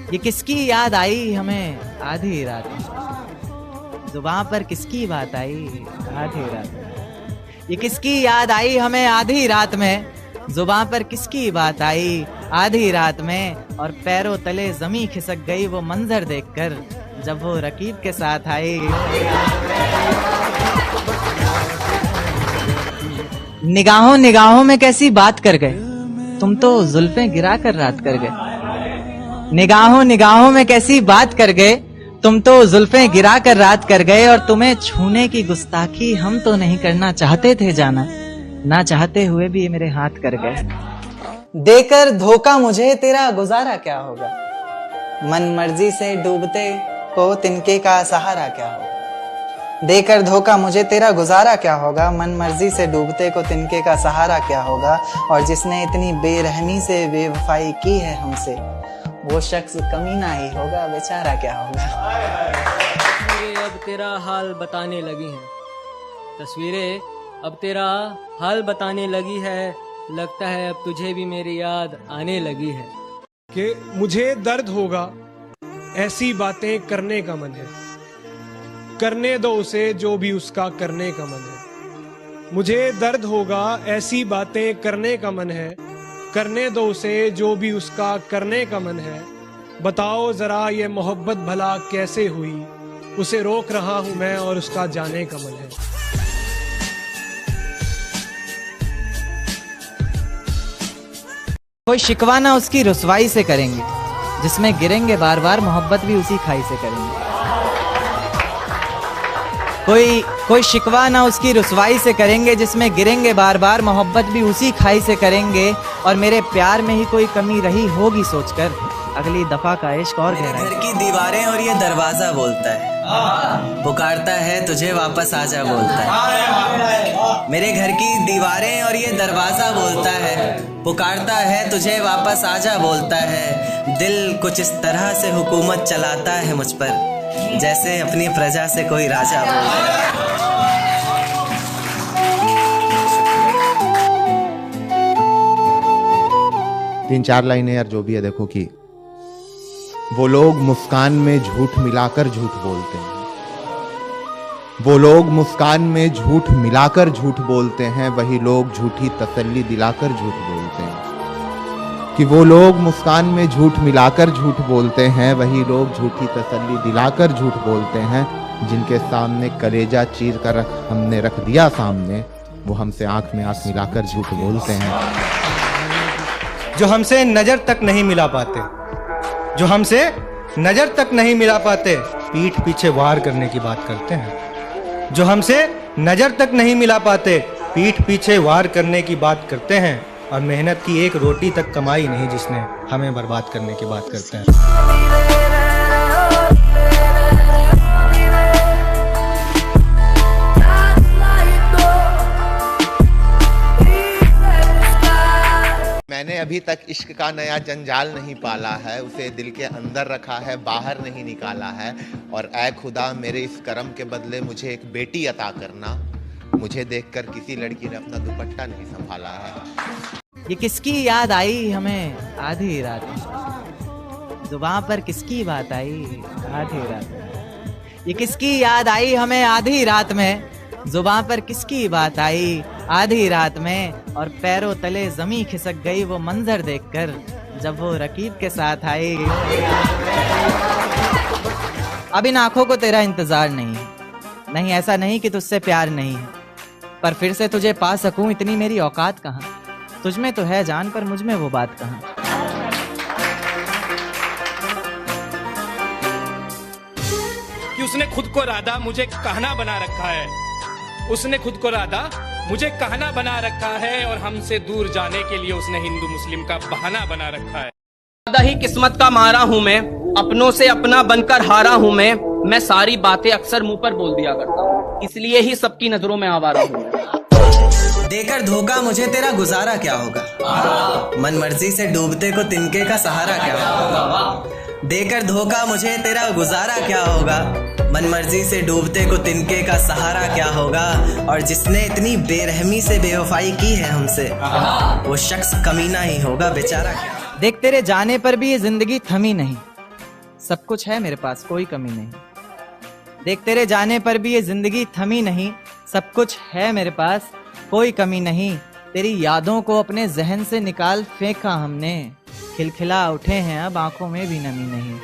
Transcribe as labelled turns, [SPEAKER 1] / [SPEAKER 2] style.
[SPEAKER 1] ये किसकी याद आई हमें आधी रात में, जुबां पर किसकी बात आई आधी रात में। ये किसकी याद आई हमें आधी रात में, जुबां पर किसकी बात आई आधी रात में। और पैरों तले जमी खिसक गई वो मंजर देखकर जब वो रकीब के साथ आई। निगाहों निगाहों में कैसी बात कर गए, तुम तो जुल्फें गिरा कर रात कर गए। निगाहों निगाहों में कैसी बात कर गए, तुम तो जुल्फें गिरा कर रात कर गए। और तुम्हें छूने की गुस्ताखी हम तो नहीं करना चाहते थे जाना, ना चाहते हुए भी मेरे हाथ कर गए। देकर धोखा मुझे तेरा गुजारा क्या होगा, मन मर्जी से डूबते को तिनके का सहारा क्या होगा। देकर धोखा मुझे तेरा गुजारा क्या होगा, मन मर्जी से डूबते को तिनके का सहारा क्या होगा। और जिसने इतनी बेरहमी से बेवफाई की है हमसे, वो शख्स कमीना ही होगा, बेचारा क्या होगा।
[SPEAKER 2] तस्वीरें अब तेरा हाल बताने लगी हैं, तस्वीरें अब तेरा हाल बताने लगी है। लगता है अब तुझे भी मेरी याद आने लगी है।
[SPEAKER 3] कि मुझे दर्द होगा ऐसी बातें करने का मन है, करने दो उसे जो भी उसका करने का मन है। मुझे दर्द होगा ऐसी बातें करने का मन है, करने दो उसे जो भी उसका करने का मन है। बताओ जरा ये मोहब्बत भला कैसे हुई, उसे रोक रहा हूं मैं और उसका जाने का मन है।
[SPEAKER 1] कोई शिकवा ना उसकी रुसवाई से करेंगे, जिसमें गिरेंगे बार बार मोहब्बत भी उसी खाई से करेंगे। कोई शिकवा ना उसकी रुसवाई से करेंगे, जिसमें गिरेंगे बार बार मोहब्बत भी उसी खाई से करेंगे। और मेरे प्यार में ही कोई कमी रही होगी सोचकर, अगली दफा का इश्क और गहरा है।
[SPEAKER 4] घर की दीवारें और ये दरवाजा बोलता है, पुकारता है तुझे वापस आजा बोलता है। मेरे घर की दीवारें और ये दरवाजा बोलता है, पुकारता है तुझे वापस आजा बोलता है। दिल कुछ इस तरह से हुकूमत चलाता है मुझ पर, जैसे अपनी प्रजा से कोई राजा बोलता है।
[SPEAKER 5] 3-4 लाइनें यार जो भी है। देखो कि वो लोग मुस्कान में झूठ मिलाकर झूठ बोलते हैं, वो लोग मुस्कान में झूठ मिलाकर झूठ बोलते हैं, वही लोग झूठी तसल्ली दिलाकर झूठ बोलते हैं। कि वो लोग मुस्कान में झूठ मिलाकर झूठ बोलते हैं, वही लोग झूठी तसल्ली दिलाकर झूठ बोलते हैं। जिनके सामने कलेजा चीर कर हमने रख दिया सामने, वो हमसे आंख में आंख मिलाकर झूठ बोलते हैं।
[SPEAKER 6] जो हमसे नजर तक नहीं मिला पाते, जो हमसे नजर तक नहीं मिला पाते, पीठ पीछे वार करने की बात करते हैं। जो हमसे नजर तक नहीं मिला पाते, पीठ पीछे वार करने की बात करते हैं। और मेहनत की एक रोटी तक कमाई नहीं जिसने हमें बर्बाद करने की बात करते हैं।
[SPEAKER 5] मैंने अभी तक इश्क का नया जंजाल नहीं पाला है, उसे दिल के अंदर रखा है, बाहर नहीं निकाला है। और ऐ खुदा मेरे इस करम के बदले मुझे एक बेटी अता करना, मुझे देखकर किसी लड़की ने अपना दुपट्टा नहीं संभाला है।
[SPEAKER 1] ये किसकी याद आई हमें आधी रात में, जुबां पर किसकी बात आई आधी रात में। ये किसकी याद आई हमें आधी रात में, जुबां पर किसकी बात आई आधी रात में। और पैरों तले जमी खिसक गई वो मंजर देखकर जब वो रकीब के साथ आई। अब इन आंखों को तेरा इंतजार नहीं है, नहीं ऐसा नहीं कि तुझसे प्यार नहीं है, पर फिर से तुझे पा सकूं इतनी मेरी औकात कहाँ। तुझमें तो है जान पर मुझमें वो बात कहाँ।
[SPEAKER 3] कि उसने खुद को राधा मुझे कहना बना रखा है, उसने खुद को राधा मुझे कहना बना रखा है। और हमसे दूर जाने के लिए उसने हिंदू मुस्लिम का बहाना बना रखा है।
[SPEAKER 7] ज्यादा ही किस्मत का मारा हूँ मैं, अपनों से अपना बनकर हारा हूँ मैं सारी बातें अक्सर मुंह पर बोल दिया करता हूँ, इसलिए ही सबकी नजरों में आवारा हूँ।
[SPEAKER 4] देकर धोखा मुझे तेरा गुजारा क्या होगा, मन मर्जी से डूबते को तिनके का सहारा क्या होगा। देकर धोखा मुझे तेरा गुजारा क्या होगा, मन मर्जी से डूबते को तिनके का सहारा क्या होगा। और जिसने इतनी बेरहमी से बेवफाई की है हमसे, वो शख्स कमीना ही होगा, बेचारा क्या।
[SPEAKER 1] देख तेरे जाने पर भी ये जिंदगी थमी नहीं, सब कुछ है मेरे पास, कोई कमी नहीं। देख तेरे जाने पर भी ये जिंदगी थमी नहीं, सब कुछ है मेरे पास, कोई कमी नहीं। तेरी यादों को अपने जहन से निकाल फेंका हमने, खिलखिला उठे हैं अब आंखों में भी नमी नहीं।